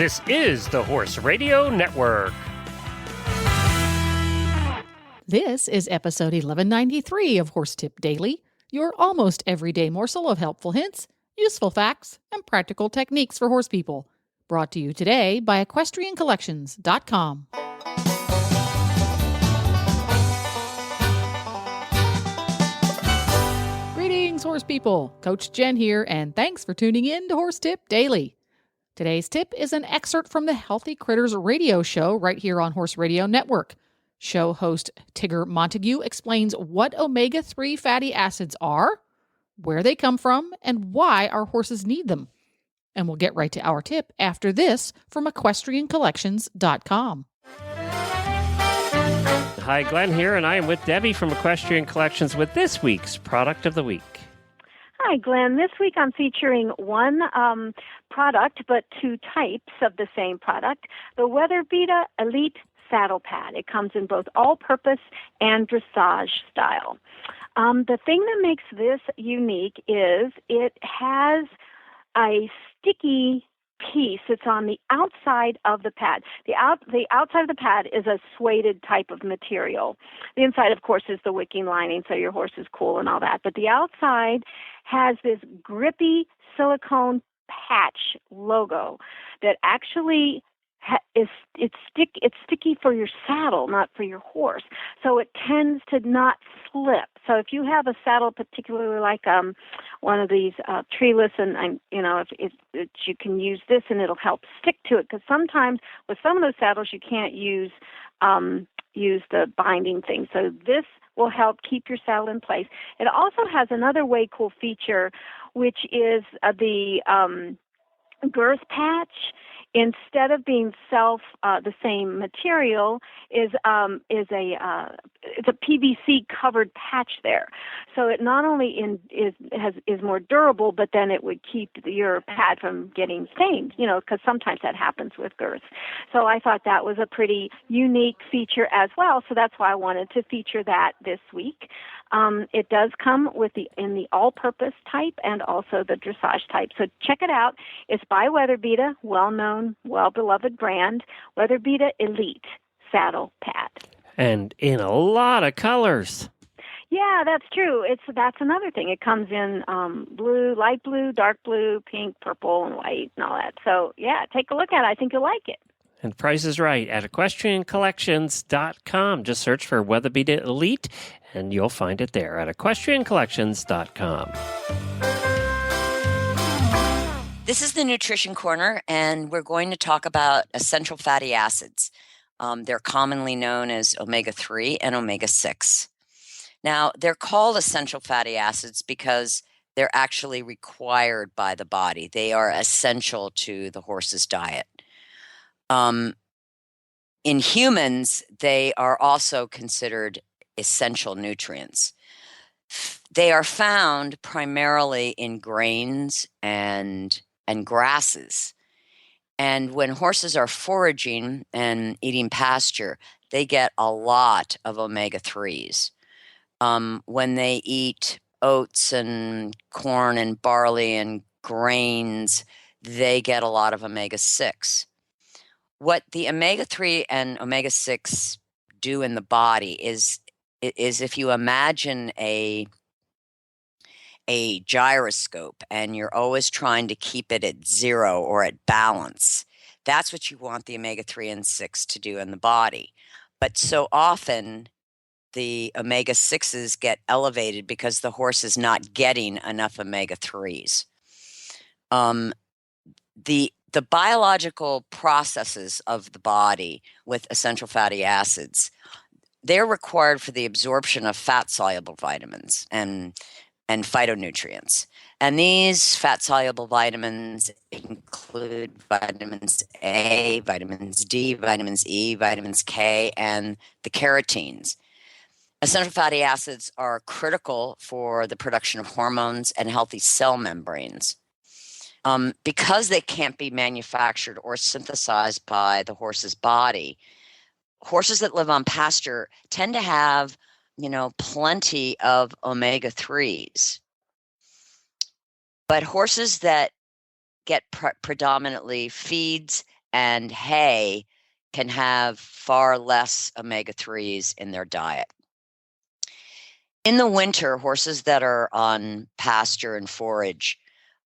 This is the Horse Radio Network. This is episode 1193 of Horse Tip Daily, your almost everyday morsel of helpful hints, useful facts, and practical techniques for horse people. Brought to you today by EquestrianCollections.com. Greetings, horse people. Coach Jen here, and thanks for tuning in to Horse Tip Daily. Today's tip is an excerpt from the Healthy Critters radio show right here on Horse Radio Network. Show host Tigger Montague explains what omega-3 fatty acids are, where they come from, and why our horses need them. And we'll get right to our tip after this from EquestrianCollections.com. Hi, Glenn here, and I am with Debbie from Equestrian Collections with this week's Product of the Week. Hi, Glenn. This week I'm featuring one product, but two types of the same product, the WeatherBeeta Elite Saddle Pad. It comes in both all-purpose and dressage style. The thing that makes this unique is it has a sticky piece that's on the outside of the pad. The outside of the pad is a suede type of material. The inside, of course, is the wicking lining, so your horse is cool and all that. But the outside has this grippy silicone patch logo that actually it's sticky for your saddle, not for your horse. So it tends to not slip. So if you have a saddle, particularly like one of these treeless, and if you can use this and it'll help stick to it. Because sometimes with some of those saddles you can't use the binding thing. So this will help keep your saddle in place. It also has another way cool feature, which is the girth patch. Instead of being the same material, is a PVC covered patch there. So it not only is more durable, but then it would keep your pad from getting stained. Because sometimes that happens with girths. So I thought that was a pretty unique feature as well. So that's why I wanted to feature that this week. It does come in the all-purpose type and also the dressage type. So check it out. It's by WeatherBeeta, well-known, well-beloved brand, WeatherBeeta Elite Saddle Pad. And in a lot of colors. Yeah, that's true. That's another thing. It comes in blue, light blue, dark blue, pink, purple, and white, and all that. So, yeah, take a look at it. I think you'll like it. And price is right at EquestrianCollections.com. Just search for WeatherBeeta Elite, and you'll find it there at EquestrianCollections.com. This is the Nutrition Corner, and we're going to talk about essential fatty acids. They're commonly known as omega-3 and omega-6. Now, they're called essential fatty acids because they're actually required by the body. They are essential to the horse's diet. In humans, they are also considered essential nutrients. They are found primarily in grains and grasses. And when horses are foraging and eating pasture, they get a lot of omega-3s. When they eat oats and corn and barley and grains, they get a lot of omega-6. What the omega-3 and omega-6 do in the body is if you imagine a gyroscope and you're always trying to keep it at zero or at balance, that's what you want the omega-3 and 6 to do in the body. But so often the omega-6s get elevated because the horse is not getting enough omega-3s. The biological processes of the body with essential fatty acids, they're required for the absorption of fat-soluble vitamins and phytonutrients. And these fat-soluble vitamins include vitamins A, vitamins D, vitamins E, vitamins K, and the carotenes. Essential fatty acids are critical for the production of hormones and healthy cell membranes. Because they can't be manufactured or synthesized by the horse's body, horses that live on pasture tend to have, plenty of omega-3s. But horses that get predominantly feeds and hay can have far less omega-3s in their diet. In the winter, horses that are on pasture and forage,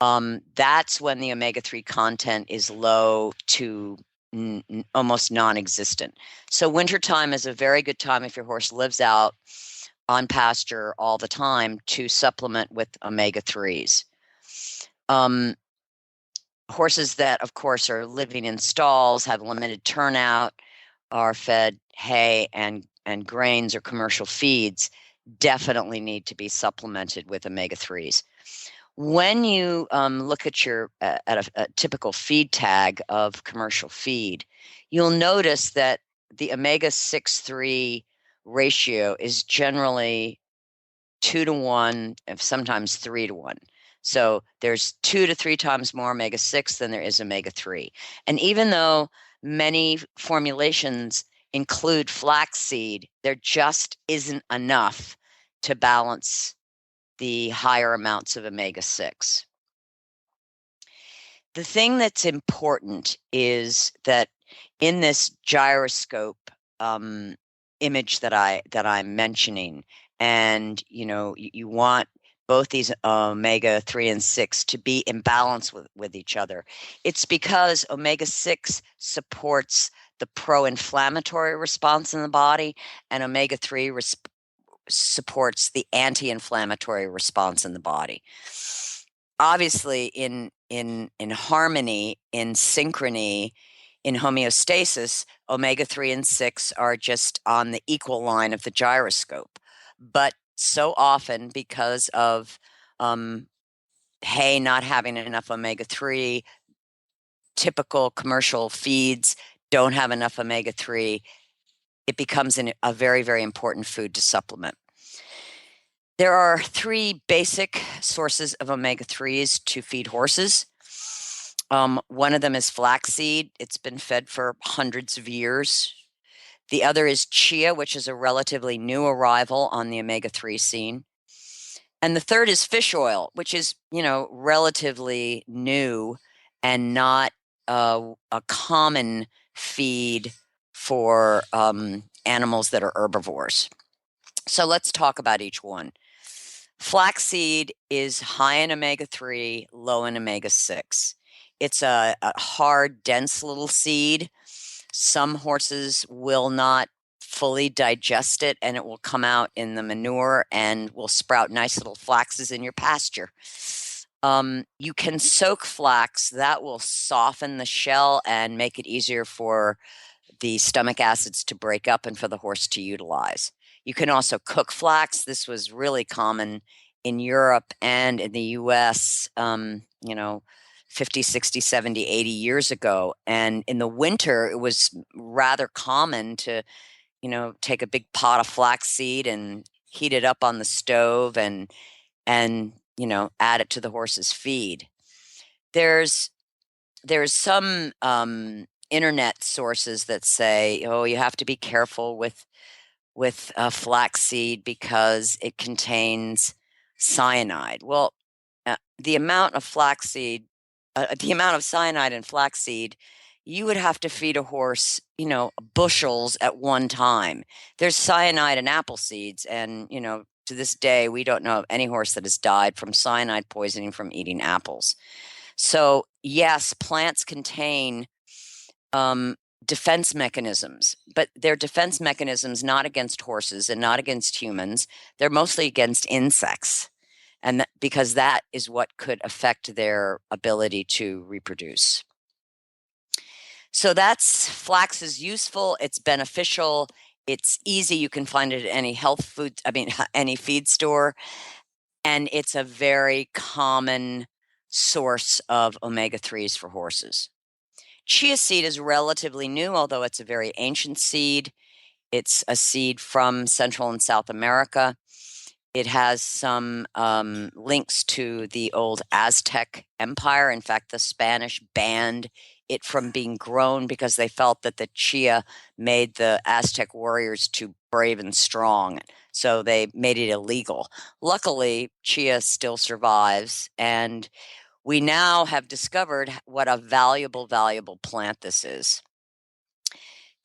that's when the omega-3 content is low to almost non-existent. So wintertime is a very good time if your horse lives out on pasture all the time to supplement with omega-3s. Horses that, of course, are living in stalls, have limited turnout, are fed hay and grains or commercial feeds, definitely need to be supplemented with omega-3s. When you look at a typical feed tag of commercial feed, you'll notice that the omega-6/3 ratio is generally 2-to-1, sometimes 3-to-1. So there's 2 to 3 times more omega-6 than there is omega-3. And even though many formulations include flaxseed, there just isn't enough to balance the higher amounts of omega-6. The thing that's important is that in this gyroscope image that I'm mentioning, and you want both these omega-3 and 6 to be in balance with each other. It's because omega-6 supports the pro-inflammatory response in the body, and omega-3 supports the anti-inflammatory response in the body. Obviously, in harmony, in synchrony, in homeostasis, omega-3 and 6 are just on the equal line of the gyroscope. But so often, because of hay not having enough omega-3, typical commercial feeds don't have enough omega-3, it becomes a very, very important food to supplement. There are 3 basic sources of omega-3s to feed horses. One of them is flaxseed. It's been fed for hundreds of years. The other is chia, which is a relatively new arrival on the omega-3 scene. And the third is fish oil, which is, relatively new and not a common feed for animals that are herbivores. So let's talk about each one. Flaxseed is high in omega-3, low in omega-6. It's a hard, dense little seed. Some horses will not fully digest it, and it will come out in the manure and will sprout nice little flaxes in your pasture. You can soak flax. That will soften the shell and make it easier for the stomach acids to break up and for the horse to utilize. You can also cook flax. This was really common in Europe and in the US, 50, 60, 70, 80 years ago. And in the winter, it was rather common to, take a big pot of flaxseed and heat it up on the stove and add it to the horse's feed. There's some internet sources that say, you have to be careful with flaxseed because it contains cyanide. Well, the amount of flaxseed, the amount of cyanide in flaxseed, you would have to feed a horse, bushels at one time. There's cyanide in apple seeds, and to this day, we don't know of any horse that has died from cyanide poisoning from eating apples. So yes, plants contain defense mechanisms, but they're defense mechanisms not against horses and not against humans. They're mostly against insects, and because that is what could affect their ability to reproduce. So flax is useful. It's beneficial. It's easy. You can find it at any feed store, and it's a very common source of omega-3s for horses. Chia seed is relatively new, although it's a very ancient seed. It's a seed from Central and South America. It has some links to the old Aztec Empire. In fact, the Spanish banned it from being grown because they felt that the chia made the Aztec warriors too brave and strong. So they made it illegal. Luckily, chia still survives. And we now have discovered what a valuable plant this is.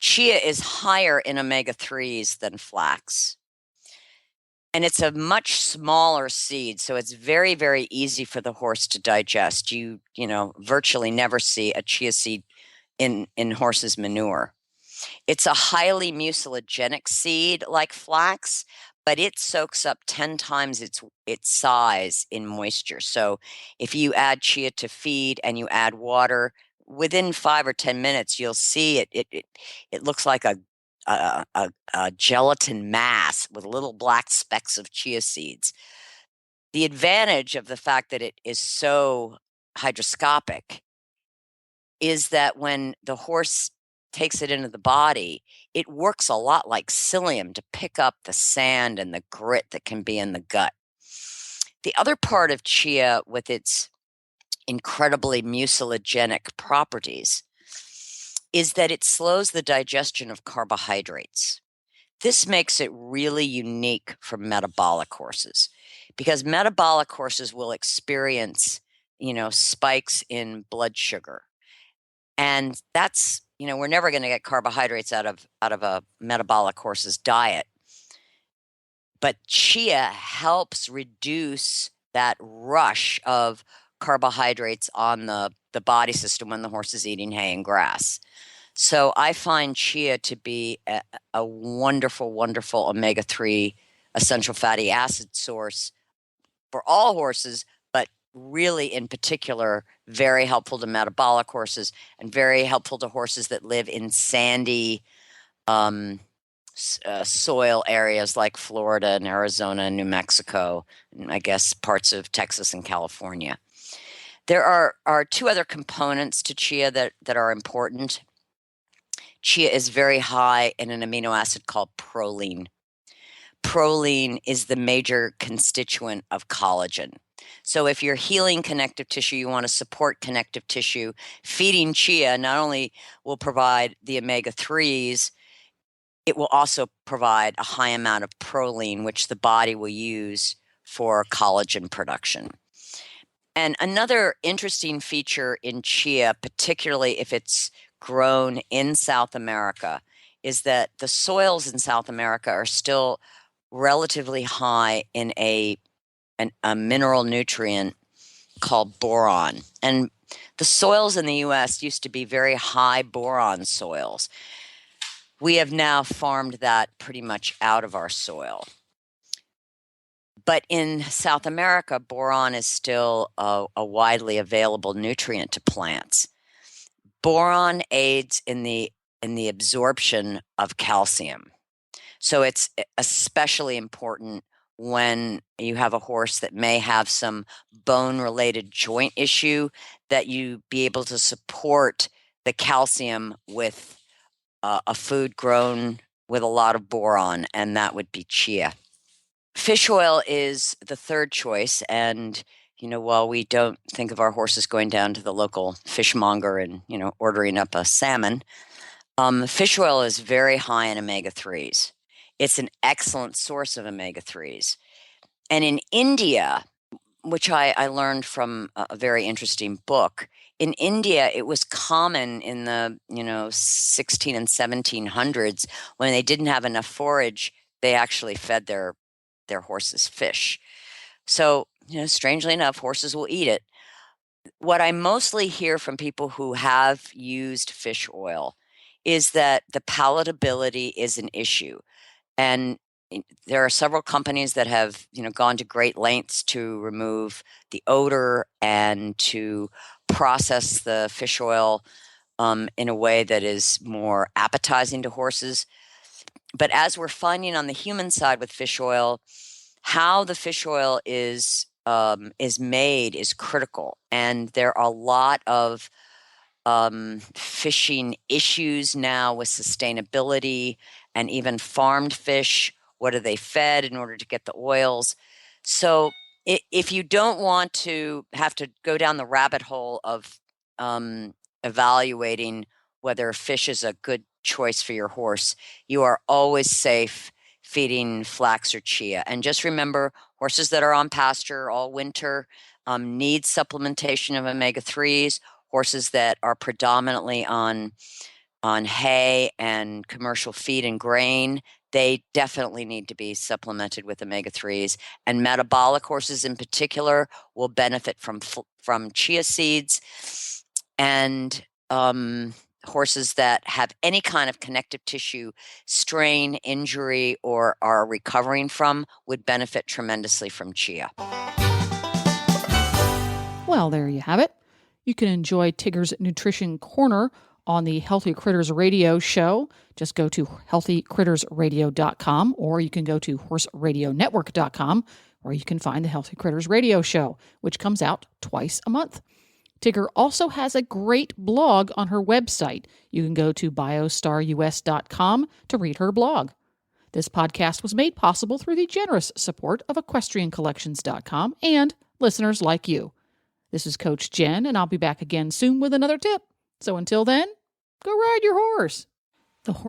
Chia is higher in omega-3s than flax. And it's a much smaller seed, so it's very, very easy for the horse to digest. You virtually never see a chia seed in horse's manure. It's a highly mucilagenic seed like flax, but it soaks up 10 times its size in moisture. So if you add chia to feed and you add water, within 5 or 10 minutes, you'll see it looks like a gelatin mass with little black specks of chia seeds. The advantage of the fact that it is so hygroscopic is that when the horse takes it into the body, it works a lot like psyllium to pick up the sand and the grit that can be in the gut. The other part of chia, with its incredibly mucilagenic properties, is that it slows the digestion of carbohydrates. This makes it really unique for metabolic horses, because metabolic horses will experience, spikes in blood sugar. And that's, we're never going to get carbohydrates out of a metabolic horse's diet. But chia helps reduce that rush of carbohydrates on the body system when the horse is eating hay and grass. So I find chia to be a wonderful, wonderful omega-3 essential fatty acid source for all horses, but really in particular, very helpful to metabolic horses and very helpful to horses that live in sandy soil areas like Florida and Arizona and New Mexico, and I guess parts of Texas and California. There are two other components to chia that are important. Chia is very high in an amino acid called proline. Proline is the major constituent of collagen. So if you're healing connective tissue, you want to support connective tissue, feeding chia not only will provide the omega-3s, it will also provide a high amount of proline, which the body will use for collagen production. And another interesting feature in chia, particularly if it's grown in South America, is that the soils in South America are still relatively high in a mineral nutrient called boron. And the soils in the U.S. used to be very high boron soils. We have now farmed that pretty much out of our soil. But in South America, boron is still a widely available nutrient to plants. Boron aids in the absorption of calcium. So it's especially important when you have a horse that may have some bone-related joint issue, that you be able to support the calcium with a food grown with a lot of boron, and that would be chia. Fish oil is the third choice, and while we don't think of our horses going down to the local fishmonger and ordering up a salmon, fish oil is very high in omega-3s. It's an excellent source of omega-3s. And in India, which I learned from a very interesting book, in India, it was common in the 16 and 1700s, when they didn't have enough forage, they actually fed their horses fish. So, strangely enough, horses will eat it. What I mostly hear from people who have used fish oil is that the palatability is an issue. And there are several companies that have, gone to great lengths to remove the odor and to process the fish oil in a way that is more appetizing to horses. But as we're finding on the human side with fish oil, how the fish oil is made is critical. And there are a lot of fishing issues now with sustainability and even farmed fish. What are they fed in order to get the oils? So if you don't want to have to go down the rabbit hole of evaluating whether fish is a good choice for your horse, you are always safe feeding flax or chia. And just remember, Horses that are on pasture all winter need supplementation of omega-3s. Horses that are predominantly on hay and commercial feed and grain, they definitely need to be supplemented with omega-3s. And metabolic horses in particular will benefit from chia seeds. And horses that have any kind of connective tissue strain, injury, or are recovering from would benefit tremendously from chia. Well, there you have it. You can enjoy Tigger's Nutrition Corner on the Healthy Critters Radio show. Just go to healthycrittersradio.com, or you can go to horseradionetwork.com, where you can find the Healthy Critters Radio show, which comes out twice a month. Tigger also has a great blog on her website. You can go to biostarus.com to read her blog. This podcast was made possible through the generous support of equestriancollections.com and listeners like you. This is Coach Jen, and I'll be back again soon with another tip. So until then, go ride your horse.